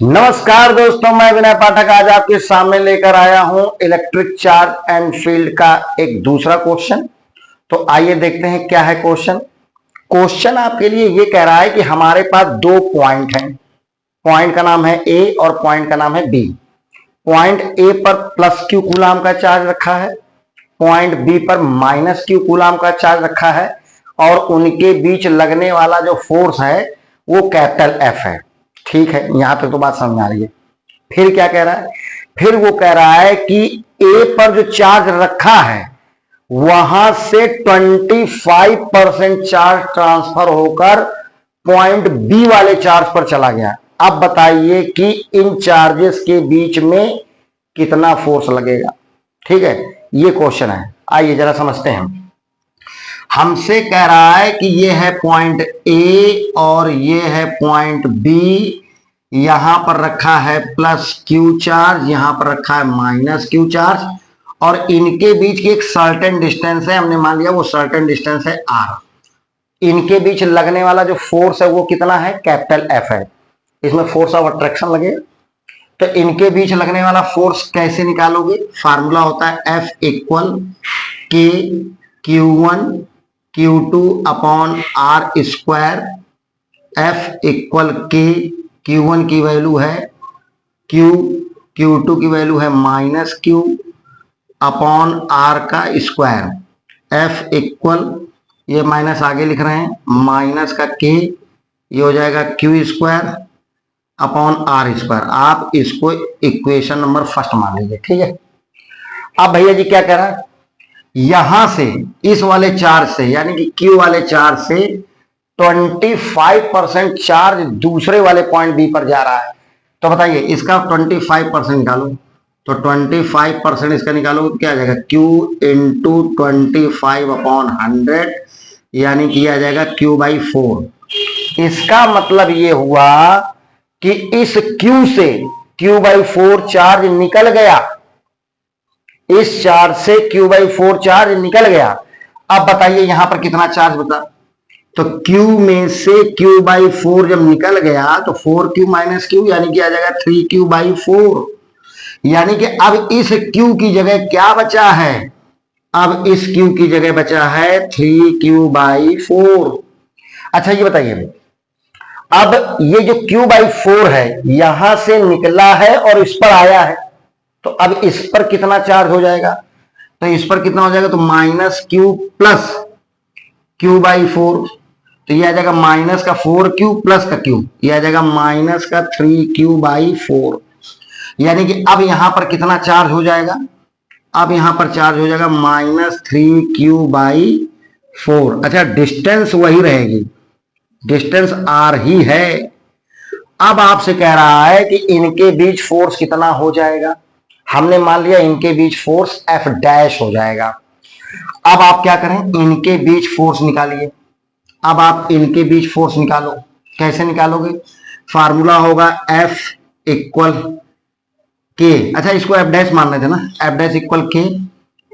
नमस्कार दोस्तों, मैं विनय पाठक आज आपके सामने लेकर आया हूं इलेक्ट्रिक चार्ज एंड फील्ड का एक दूसरा क्वेश्चन। तो आइए देखते हैं क्या है क्वेश्चन। क्वेश्चन आपके लिए ये कह रहा है कि हमारे पास दो पॉइंट हैं। पॉइंट का नाम है ए और पॉइंट का नाम है बी। पॉइंट ए पर प्लस क्यू कूलाम का चार्ज रखा है, पॉइंट बी पर माइनस क्यू कूलाम का चार्ज रखा है और उनके बीच लगने वाला जो फोर्स है वो कैपिटल एफ है। ठीक है, यहां तक तो बात समझ आ रही है। फिर क्या कह रहा है? फिर वो कह रहा है कि ए पर जो चार्ज रखा है वहां से 25% चार्ज ट्रांसफर होकर पॉइंट बी वाले चार्ज पर चला गया। अब बताइए कि इन चार्जेस के बीच में कितना फोर्स लगेगा। ठीक है, ये क्वेश्चन है। आइए जरा समझते हैं। हमसे कह रहा है कि ये है पॉइंट ए और ये है पॉइंट बी। यहां पर रखा है प्लस क्यू चार्ज, यहां पर रखा है माइनस क्यू चार्ज और इनके बीच की एक सर्टेन डिस्टेंस है। हमने मान लिया वो सर्टेन डिस्टेंस है आर। इनके बीच लगने वाला जो फोर्स है वो कितना है? कैपिटल एफ है। इसमें फोर्स ऑफ अट्रैक्शन लगेगा। तो इनके बीच लगने वाला फोर्स कैसे निकालोगे? फार्मूला होता है एफ इक्वल के Q1 Q2 upon R square. F equal के Q1 की वैल्यू है Q, Q2 की वैल्यू है माइनस Q अपॉन आर का स्क्वायर। एफ इक्वल, ये माइनस आगे लिख रहे हैं, माइनस का K, ये हो जाएगा Q square upon R square. आप इसको इक्वेशन नंबर फर्स्ट मान लीजिए। ठीक है, अब भैया जी क्या कह रहा है? यहां से इस वाले चार्ज से यानी कि Q वाले चार्ज से 25% चार्ज दूसरे वाले पॉइंट बी पर जा रहा है। तो बताइए इसका 25% निकालो। तो 25% इसका निकालो क्या आ जाएगा? Q इंटू 25 अपॉन 100 यानी कि आ जाएगा Q बाई 4। इसका मतलब ये हुआ कि इस Q से Q बाई 4 चार्ज निकल गया। इस चार्ज से Q बाई 4 चार्ज निकल गया। अब बताइए यहां पर कितना चार्ज बता। तो Q में से Q बाई 4 जब निकल गया तो 4Q माइनस Q यानी कि आ जाएगा 3Q बाई 4। यानी कि अब इस Q की जगह क्या बचा है? अब इस Q की जगह बचा है 3Q बाई 4। अच्छा ये बताइए, अब ये जो Q बाई 4 है यहां से निकला है और इस पर आया है, तो अब इस पर कितना चार्ज हो जाएगा? तो इस पर कितना हो जाएगा? तो minus Q plus Q by 4। तो ये आ जाएगा माइनस का 4Q प्लस का Q, ये आ जाएगा माइनस का 3Q बाई 4। यानी कि अब यहां पर कितना चार्ज हो जाएगा? अब यहां पर चार्ज हो जाएगा माइनस 3Q बाई 4। अच्छा, डिस्टेंस वही रहेगी, डिस्टेंस आर ही है। अब आपसे कह रहा है कि इनके बीच फोर्स कितना हो जाएगा। हमने मान लिया इनके बीच फोर्स एफ डैश हो जाएगा। अब आप क्या करें? इनके बीच फोर्स निकालिए। अब आप इनके बीच फोर्स निकालो। कैसे निकालोगे? फार्मूला होगा एफ इक्वल के, अच्छा इसको एफ डैश मानने थे ना, एफ डैश इक्वल के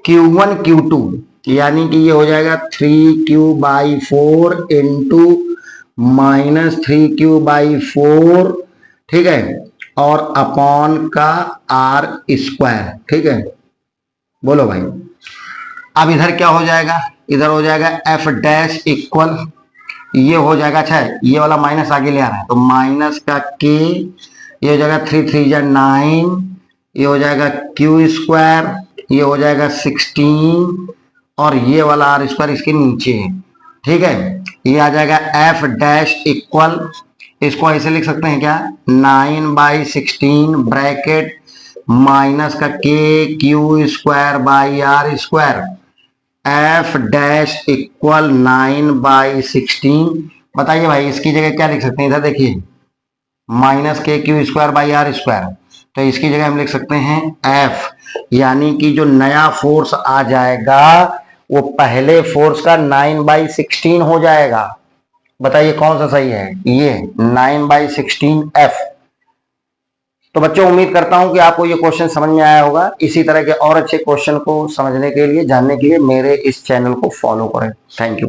Q1 Q2 यानी कि ये हो जाएगा 3Q by 4 into minus 3Q by 4। ठीक है, और अपॉन का आर स्क्वायर। ठीक है, बोलो भाई। अब इधर क्या हो जाएगा? इधर हो जाएगा एफ डैश इक्वल, ये हो जाएगा, अच्छा ये वाला माइनस आगे ले आ रहा है तो माइनस का के, ये हो जाएगा 3 3 जा 9, ये हो जाएगा Q स्क्वायर, ये हो जाएगा 16 और ये वाला आर स्क्वायर इसके नीचे है। ठीक है, ये आ जाएगा एफ डैश इक्वल, इसको ऐसे लिख सकते हैं क्या? 9 बाई 16 ब्रैकेट माइनस का के Q square by R square. F dash equal 9 by 16। बताइए भाई इसकी जगह क्या लिख सकते हैं? इधर देखिए माइनस के Q square by R square, तो इसकी जगह हम लिख सकते हैं एफ, यानी कि जो नया फोर्स आ जाएगा वो पहले फोर्स का 9 बाई 16 हो जाएगा। बताइए कौन सा सही है? ये 9 बाई 16 एफ। तो बच्चों उम्मीद करता हूं कि आपको ये क्वेश्चन समझ में आया होगा। इसी तरह के और अच्छे क्वेश्चन को समझने के लिए, जानने के लिए मेरे इस चैनल को फॉलो करें। Thank you.